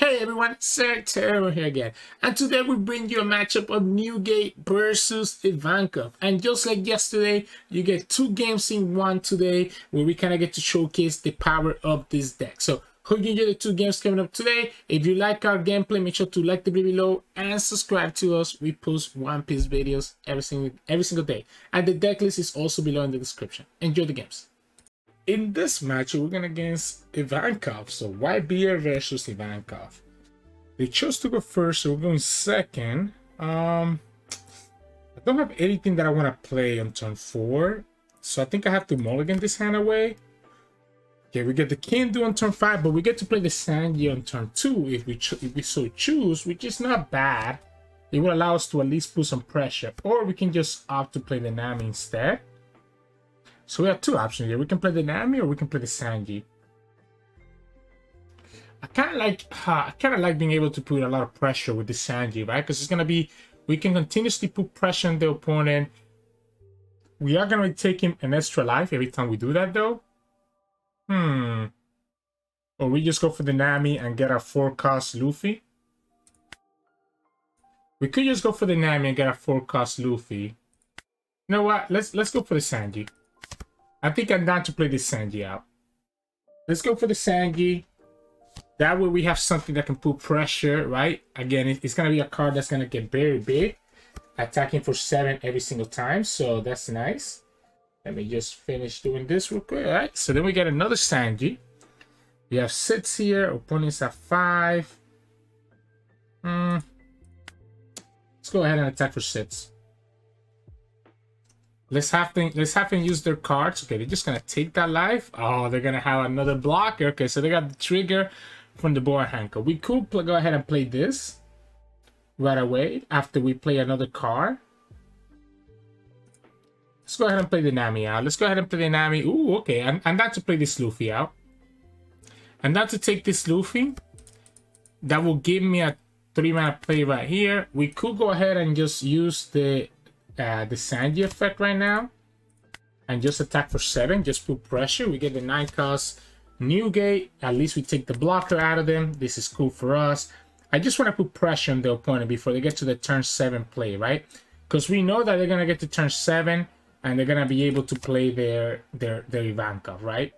Hey everyone, Sirturmund here again, and today we bring you a matchup of Newgate versus Ivankov. And just like yesterday, you get two games in one today, where we kind of get to showcase the power of this deck. So hope you enjoy the two games coming up today. If you like our gameplay, make sure to like the video below and subscribe to us. We post One Piece videos every single day, and the deck list is also below in the description. Enjoy the games. In this match, we're going against Ivankov, so Whitebeard versus Ivankov. They chose to go first, so we're going second. I don't have anything that I want to play on turn 4, so I think I have to mulligan this hand away. Okay, we get the Kingdew on turn 5, but we get to play the Sanji on turn 2 if we so choose, which is not bad. It will allow us to at least put some pressure, or we can just opt to play the Nami instead. So we have two options here. We can play the Nami or we can play the Sanji. I kind of like being able to put a lot of pressure with the Sanji, right? Because it's gonna be, we can continuously put pressure on the opponent. We are gonna be taking an extra life every time we do that, though. Or we just go for the Nami and get our 4-cost Luffy. We could just go for the Nami and get our 4-cost Luffy. You know what? Let's go for the Sanji. I think I'm down to play this Sanji out. Let's go for the Sanji. That way we have something that can put pressure, right? Again, it's going to be a card that's going to get very big. Attacking for 7 every single time. So that's nice. Let me just finish doing this real quick. All right. So then we get another Sanji. We have 6 here. Opponents have 5. Let's go ahead and attack for 6. Let's have them use their cards. Okay, they're just gonna take that life. Oh, they're gonna have another blocker. Okay, so they got the trigger from the board handle. We could go ahead and play this right away after we play another card. Let's go ahead and play the Nami out. Let's go ahead and play the Nami. Ooh, okay. I'm not to play this Luffy out. I'm not to take this Luffy. That will give me a 3-mana play right here. We could go ahead and just use the Sanji effect right now and just attack for 7, just put pressure. We get the 9-cost Newgate. At least we take the blocker out of them. This is cool for us. I just want to put pressure on the opponent before they get to the turn 7 play, right? Because we know that they're gonna get to turn 7 and they're gonna be able to play their Ivankov, right?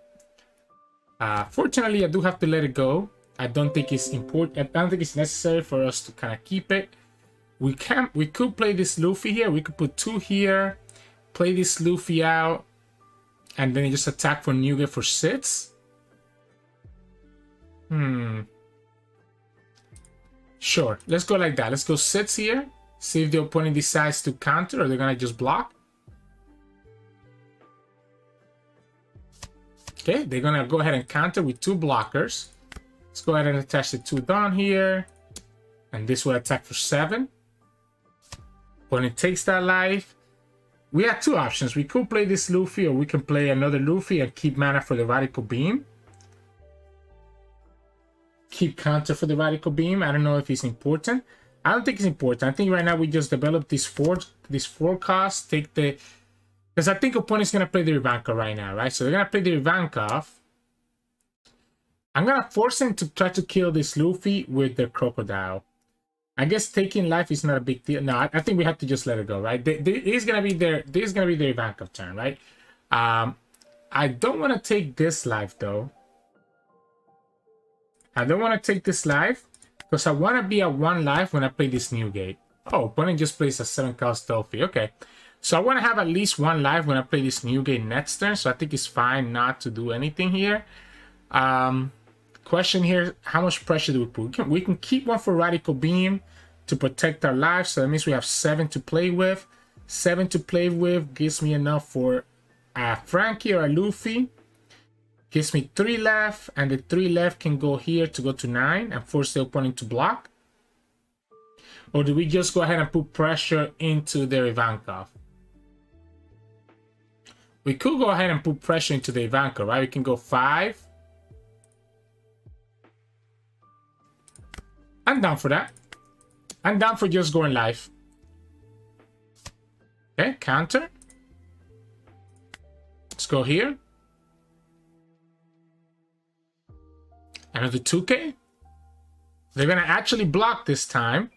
Fortunately, I do have to let it go. I don't think it's important. I don't think it's necessary for us to kind of keep it. We could play this Luffy here. We could put 2 here, play this Luffy out, and then just attack for Newgate for 6. Sure, let's go like that. Let's go 6 here. See if the opponent decides to counter or they're gonna just block. Okay, they're gonna go ahead and counter with 2 blockers. Let's go ahead and attach the 2 down here, and this will attack for 7. When it takes that life, we have 2 options. We could play this Luffy or we can play another Luffy and keep mana for the Radical Beam. Keep counter for the Radical Beam. I don't know if it's important. I don't think it's important. I think right now we just develop this 4 cost, take the... Because I think opponent's going to play the Ivankov right now, right? So they're going to play the Ivankov. I'm going to force them to try to kill this Luffy with the Crocodile. I guess taking life is not a big deal. No, I think we have to just let it go, right? This is gonna be their Ivankov turn, right? I don't want to take this life though. I don't want to take this life because I want to be at 1 life when I play this Newgate. Oh, opponent just plays a 7-cost Dolphy. Okay, so I want to have at least 1 life when I play this Newgate next turn. So I think it's fine not to do anything here. Question here, how much pressure do we put? We can keep 1 for Radical Beam to protect our lives. So that means we have 7 to play with. 7 to play with gives me enough for Franky or a Luffy. Gives me 3 left, and the 3 left can go here to go to 9 and force the opponent to block. Or do we just go ahead and put pressure into their Ivankov? We could go ahead and put pressure into the Ivankov, right? We can go 5. I'm down for that. I'm down for just going live. Okay, counter. Let's go here. Another 2K. They're going to actually block this time.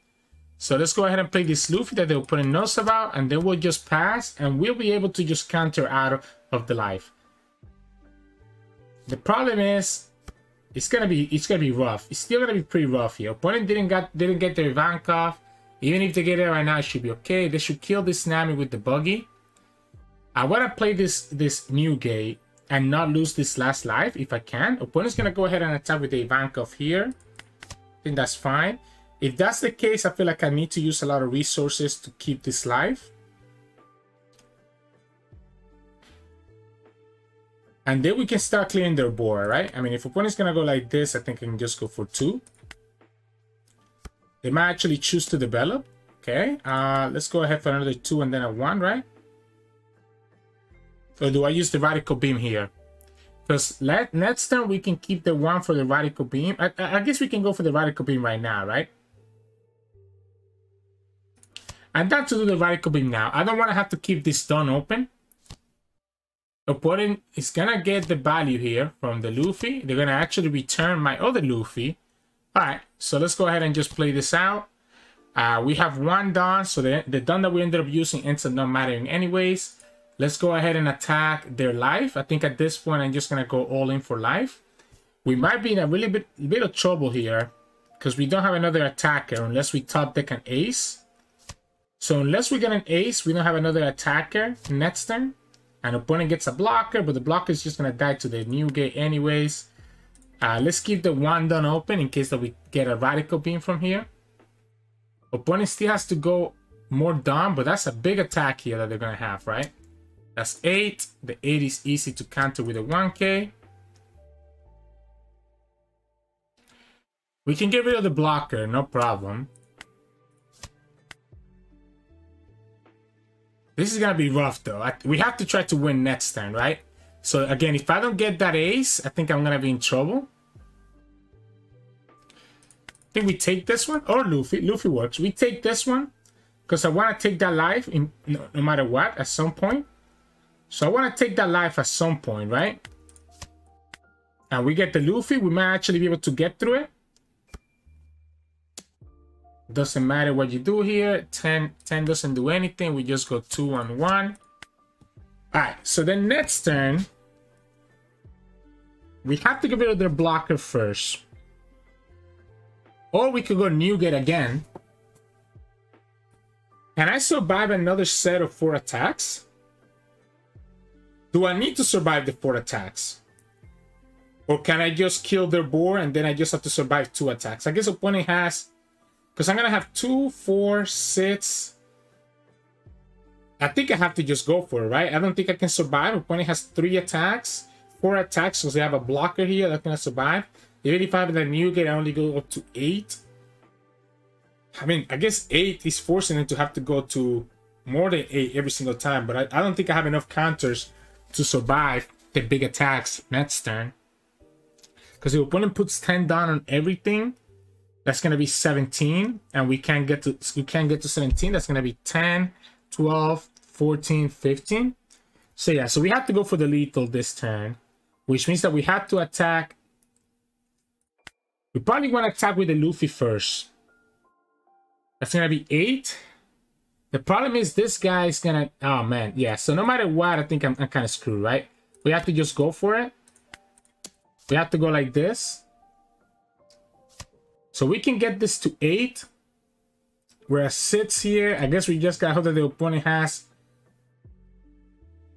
So let's go ahead and play this Luffy that they'll put a knows about, and then we'll just pass, and we'll be able to just counter out of the life. The problem is, it's gonna be rough. It's still gonna be pretty rough here. Opponent didn't get their Ivankov. Even if they get it right now, it should be okay. They should kill this Nami with the buggy. I wanna play this Newgate and not lose this last life if I can. Opponent's gonna go ahead and attack with the Ivankov here. I think that's fine. If that's the case, I feel like I need to use a lot of resources to keep this life. And then we can start clearing their board, right? I mean, if opponent's gonna go like this, I think I can just go for 2. They might actually choose to develop. Okay, let's go ahead for another 2 and then a 1, right? Or do I use the radical beam here? Because next turn we can keep the 1 for the radical beam. I guess we can go for the radical beam right now, right? I'm down to do the radical beam now. I don't want to have to keep this stone open. Opponent is gonna get the value here from the Luffy. They're gonna actually return my other Luffy. Alright, so let's go ahead and just play this out. We have 1 Dawn, so the Dawn that we ended up using ends up not mattering anyways. Let's go ahead and attack their life. I think at this point I'm just gonna go all in for life. We might be in a really bit of trouble here because we don't have another attacker unless we top deck an ace. So unless we get an ace, we don't have another attacker next turn. And opponent gets a blocker, but the blocker is just gonna die to the Newgate anyways. Let's keep the 1 Dawn open in case that we get a radical beam from here. Opponent still has to go more Dawn, but that's a big attack here that they're gonna have, right? That's 8. The 8 is easy to counter with a 1K. We can get rid of the blocker, no problem. This is going to be rough, though. We have to try to win next turn, right? So, again, if I don't get that ace, I think I'm going to be in trouble. I think we take this one. Or Luffy. Luffy works. We take this one. Because I want to take that life no matter what at some point. So, I want to take that life at some point, right? And we get the Luffy. We might actually be able to get through it. Doesn't matter what you do here. 10 doesn't do anything. We just go 2 on 1. Alright, so then next turn, we have to get rid of their blocker first. Or we could go Newgate again. Can I survive another set of 4 attacks? Do I need to survive the 4 attacks? Or can I just kill their board and then I just have to survive 2 attacks? I guess opponent has... Because I'm going to have 2, 4, 6. I think I have to just go for it, right? I don't think I can survive. Opponent has 3 attacks, 4 attacks. So they have a blocker here that's going to survive. Even if I have the Newgate, I only go up to 8. I mean, I guess 8 is forcing them to have to go to more than 8 every single time. But I don't think I have enough counters to survive the big attacks next turn. Because the opponent puts 10 down on everything. That's going to be 17, and we can't get to 17. That's going to be 10, 12, 14, 15. So yeah, so we have to go for the lethal this turn, which means that we have to attack. We probably want to attack with the Luffy first. That's going to be 8. The problem is this guy is going to... Oh, man. Yeah, so no matter what, I think I'm kind of screwed, right? We have to just go for it. We have to go like this. So we can get this to 8. We're at 6 here. I guess we just gotta hope that the opponent has...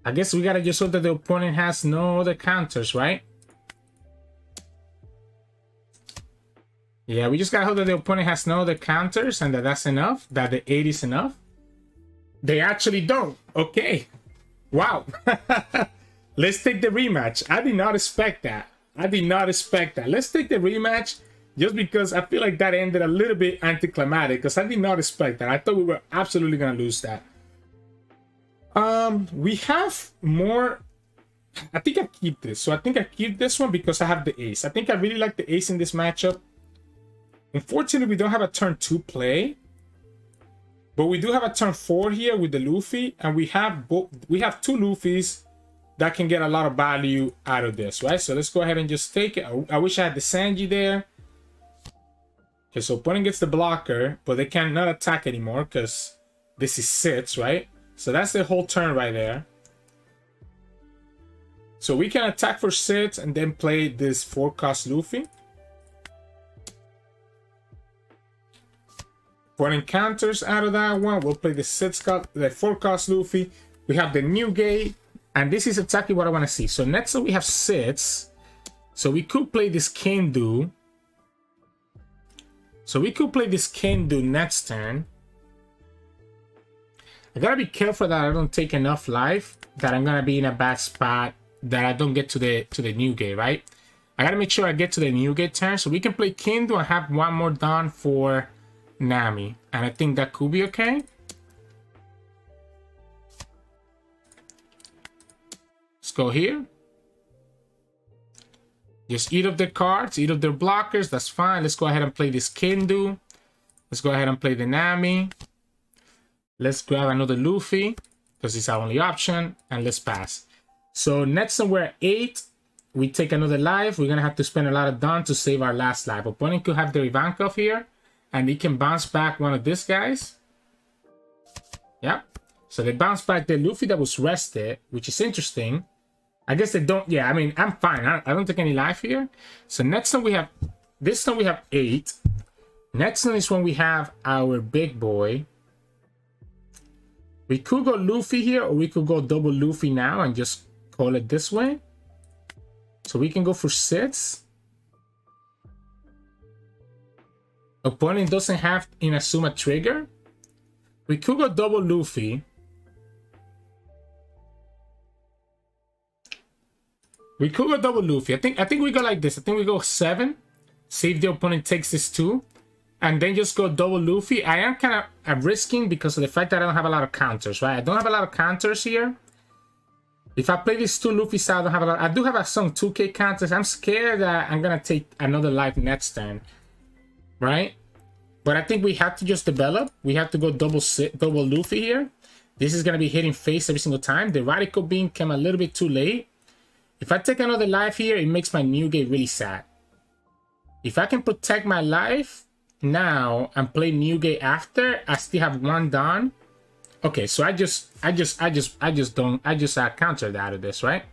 I guess we gotta just hope that the opponent has no other counters, right? Yeah, we just gotta hope that the opponent has no other counters and that's enough. That the 8 is enough. They actually don't. Okay. Wow. Let's take the rematch. I did not expect that. Let's take the rematch. Just because I feel like that ended a little bit anticlimactic, because I did not expect that. I thought we were absolutely going to lose that. We have more... I think I keep this. So I think I keep this one because I have the ace. I think I really like the ace in this matchup. Unfortunately, we don't have a turn 2 play. But we do have a turn 4 here with the Luffy. And we have 2 Luffys that can get a lot of value out of this, right? So let's go ahead and just take it. I wish I had the Sanji there. Okay, so opponent gets the blocker, but they cannot attack anymore because this is sits, right? So that's the whole turn right there. So we can attack for sits and then play this 4-cost Luffy. Opponent counters out of that one. We'll play the 4-cost Luffy. We have the Newgate, and this is exactly what I want to see. So next we have sits. So we could play this Kingdew. Next turn. I gotta be careful that I don't take enough life, that I'm gonna be in a bad spot, that I don't get to the Newgate, right? I gotta make sure I get to the Newgate turn, so we can play Kingdew and have one more done for Nami, and I think that could be okay. Let's go here. Just eat up their cards, eat up their blockers. That's fine. Let's go ahead and play this Kingdew. Let's go ahead and play the Nami. Let's grab another Luffy because it's our only option, and let's pass. So next time we're at 8. We take another life. We're gonna have to spend a lot of Dawn to save our last life. Opponent could have their Ivankov here, and he can bounce back one of these guys. Yep. So they bounce back the Luffy that was rested, which is interesting. I guess they don't. Yeah, I mean, I'm fine. I don't take any life here. So next time we have, this time we have 8. Next one is when we have our big boy. We could go Luffy here, or we could go double Luffy now and just call it this way. So we can go for 6. Opponent doesn't have Inazuma trigger. We could go double Luffy. I think we go like this. I think we go 7. See if the opponent takes this 2. And then just go double Luffy. I am kind of risking because of the fact that I don't have a lot of counters, right? I don't have a lot of counters here. If I play these 2 Luffys out, I don't have a lot. I do have some 2k counters. I'm scared that I'm going to take another life next turn, right? But I think we have to just develop. We have to go double Luffy here. This is going to be hitting face every single time. The Radical Beam came a little bit too late. If I take another life here, it makes my Newgate really sad. If I can protect my life now and play Newgate after, I still have 1 done. Okay, so I just countered out of this, right?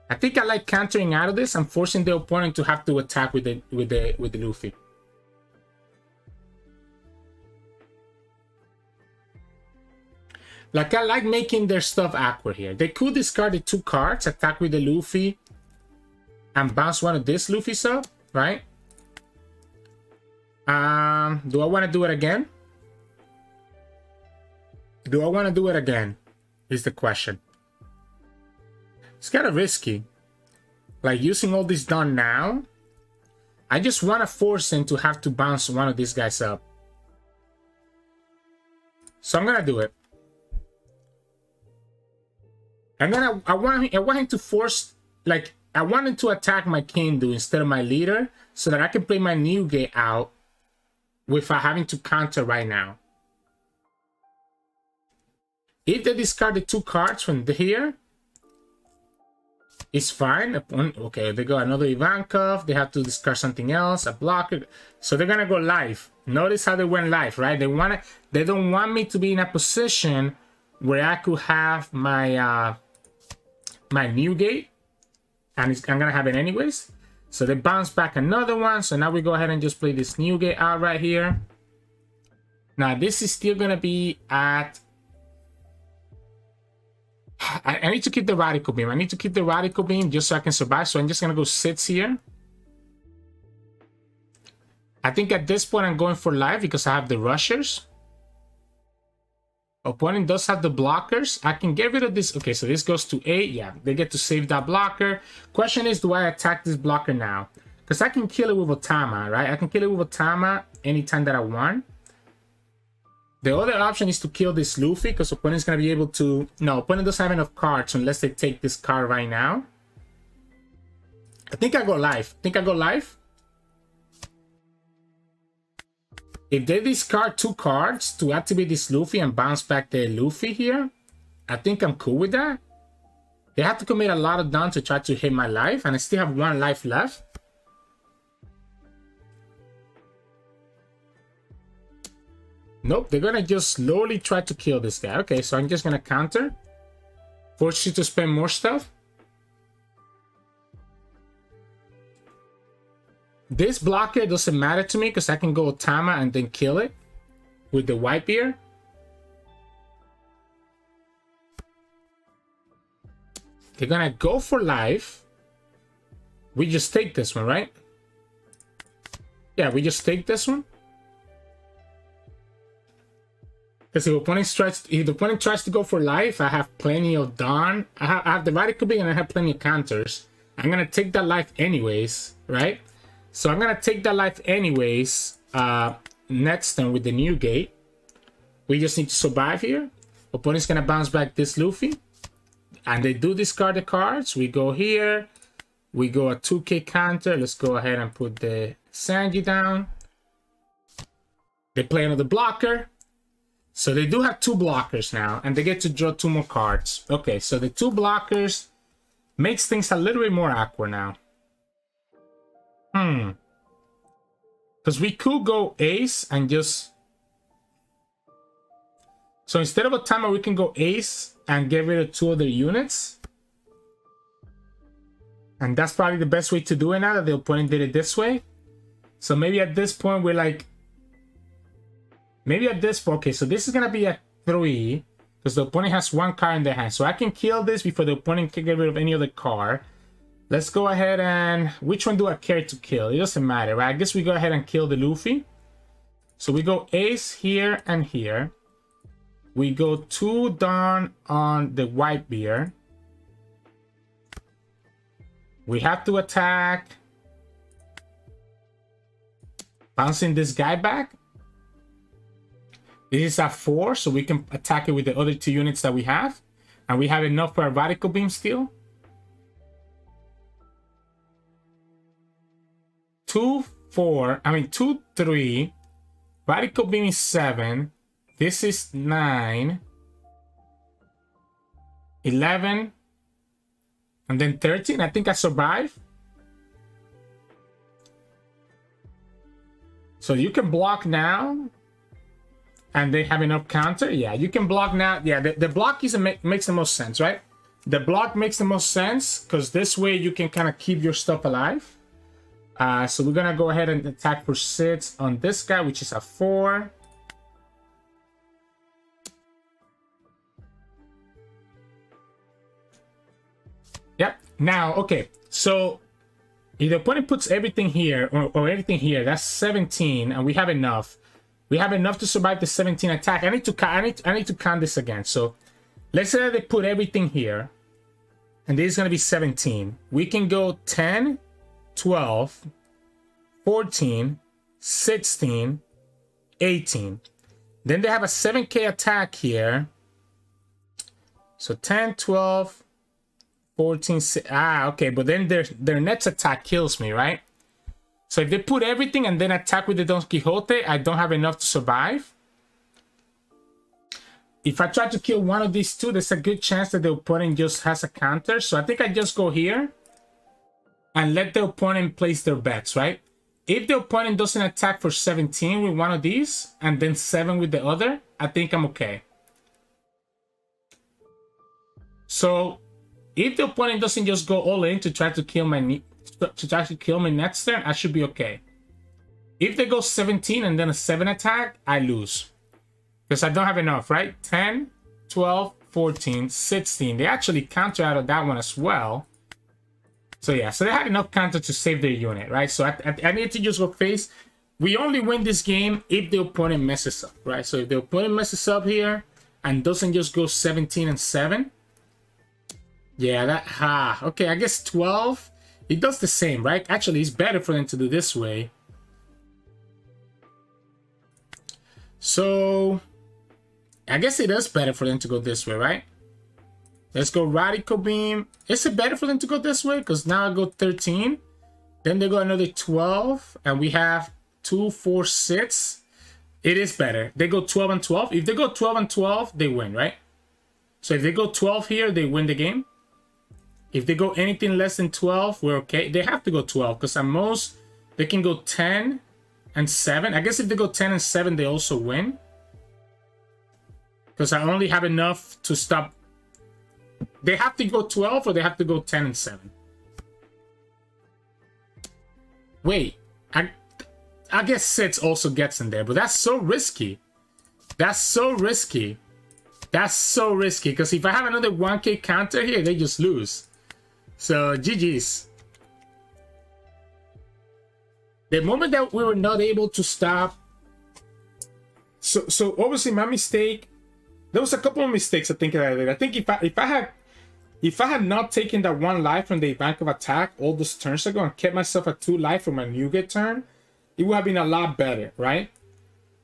I think I like countering out of this. I'm forcing the opponent to have to attack with the Luffy. Like, I like making their stuff awkward here. They could discard the 2 cards, attack with the Luffy, and bounce one of these Luffys up, right? Do I want to do it again? Is the question. It's kind of risky. Like, using all this done now. I just want to force him to have to bounce one of these guys up. So I'm going to do it. And then I want him to force, like, I want him to attack my Kingdew instead of my leader so that I can play my Newgate out without having to counter right now. If they discard the 2 cards from here, it's fine. Okay, they go another Ivankov. They have to discard something else, a blocker. So they're gonna go live. Notice how they went live, right? They don't want me to be in a position where I could have my my Newgate, and I'm gonna have it anyways. So they bounce back another one. So now we go ahead and just play this Newgate out right here. Now this is still gonna be at. I need to keep the Radical Beam. I need to keep the Radical Beam just so I can survive. So I'm just gonna go sits here. I think at this point I'm going for life because I have the rushers. Opponent does have the blockers. I can get rid of this. Okay, so this goes to 8. Yeah, they get to save that blocker. Question is, do I attack this blocker now? Because I can kill it with Otama, right? I can kill it with Otama anytime that I want. The other option is to kill this Luffy because opponent's going to be able to... No, opponent doesn't have enough cards unless they take this card right now. I think I go live. If they discard 2 cards to activate this Luffy and bounce back the Luffy here, I think I'm cool with that. They have to commit a lot of down to try to hit my life, and I still have 1 life left. Nope, they're gonna just slowly try to kill this guy. Okay, so I'm just gonna counter. Force you to spend more stuff. This blocker doesn't matter to me because I can go Otama and then kill it with the Whitebeard. They're gonna go for life. We just take this one, right? Yeah, we just take this one. Because if the opponent tries to go for life, I have plenty of Dawn. I have the Radical Being and I have plenty of counters. I'm gonna take that life anyways, right? So I'm gonna take that life anyways. Next turn with the Newgate. We just need to survive here. Opponent's gonna bounce back this Luffy. And they do discard the cards. We go here. We go a 2k counter. Let's go ahead and put the Sanji down. They play another blocker. So they do have 2 blockers now. And they get to draw 2 more cards. Okay, so the 2 blockers makes things a little bit more awkward now. Because we could go ace and just... So instead of Otama, we can go ace and get rid of 2 other units. And that's probably the best way to do it now that the opponent did it this way. So maybe at this point, we're like... Maybe at this point... Okay, so this is going to be a 3. Because the opponent has 1 card in their hand. So I can kill this before the opponent can get rid of any other card. Let's go ahead and... Which one do I care to kill? It doesn't matter, right? I guess we go ahead and kill the Luffy. So we go ace here and here. We go 2 Dawn on the Whitebeard. We have to attack. Bouncing this guy back. This is a 4, so we can attack it with the other 2 units that we have. And we have enough for a Radical Beam still. 2, 3. Radical Beam is 7. This is 9. 11. And then 13. I think I survive. So you can block now. And they have enough counter. Yeah, you can block now. Yeah, the block makes the most sense, right? The block makes the most sense. Because this way you can kind of keep your stuff alive. So we're going to go ahead and attack for 6 on this guy, which is a 4. Yep. Now, okay. So if the opponent puts everything here or everything here, that's 17, and we have enough. We have enough to survive the 17 attack. I need to count this again. So let's say that they put everything here, and this is going to be 17. We can go 10, 12, 14, 16, 18. Then they have a 7k attack here. So 10, 12, 14, 6. Okay, but then their next attack kills me, right? So if they put everything and then attack with the Don Quixote, I don't have enough to survive. If I try to kill one of these 2, there's a good chance that the opponent just has a counter. So I think I just go here and let the opponent place their bets, right? If the opponent doesn't attack for 17 with one of these and then 7 with the other, I think I'm okay. So if the opponent doesn't just go all in to try to kill me next turn, I should be okay. If they go 17 and then a 7 attack, I lose. Because I don't have enough, right? 10, 12, 14, 16. They actually counter out of that one as well. So yeah, so they had enough counter to save their unit, right? So I need to just go face. We only win this game if the opponent messes up, right? So if the opponent messes up here and doesn't just go 17 and 7. Yeah, okay, I guess 12. It does the same, right? Actually, it's better for them to do this way. So I guess it is better for them to go this way, right? Let's go Radical Beam. Is it better for them to go this way? Because now I go 13. Then they go another 12. And we have 2, 4, 6. It is better. They go 12 and 12. If they go 12 and 12, they win, right? So if they go 12 here, they win the game. If they go anything less than 12, we're okay. They have to go 12. Because at most, they can go 10 and 7. I guess if they go 10 and 7, they also win. Because I only have enough to stop. They have to go 12 or they have to go 10 and 7. Wait, I guess Sets also gets in there, but that's so risky. That's so risky. That's so risky, because if I have another 1K counter here, they just lose. So, GG's. The moment that we were not able to stop... So obviously my mistake... There was a couple of mistakes I think that I did. I think if I had not taken that 1 life from the Ivankov attack all those turns ago and kept myself at 2 life from my Newgate turn, it would have been a lot better, right?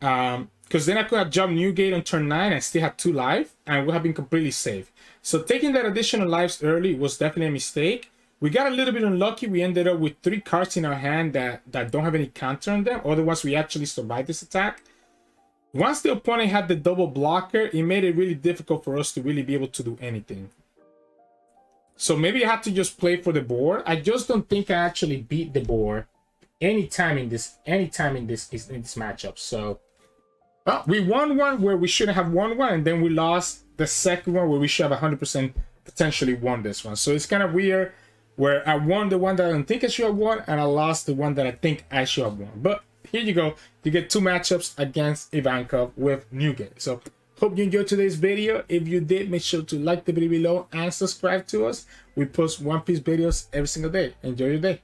Because then I could have jumped Newgate on turn 9 and still had 2 life, and it would have been completely safe. So taking that additional lives early was definitely a mistake. We got a little bit unlucky. We ended up with 3 cards in our hand that don't have any counter on them. Otherwise, we actually survived this attack. Once the opponent had the double blocker, it made it really difficult for us to really be able to do anything. So maybe I had to just play for the board. I just don't think I actually beat the board anytime in this matchup. So well, we won one where we shouldn't have won one, and then we lost the second one where we should have 100% potentially won this one. So it's kind of weird where I won the one that I don't think I should have won, and I lost the one that I think I should have won. But here you go. You get 2 matchups against Ivankov with Newgate. So hope you enjoyed today's video. If you did, make sure to like the video below and subscribe to us. We post One Piece videos every single day. Enjoy your day.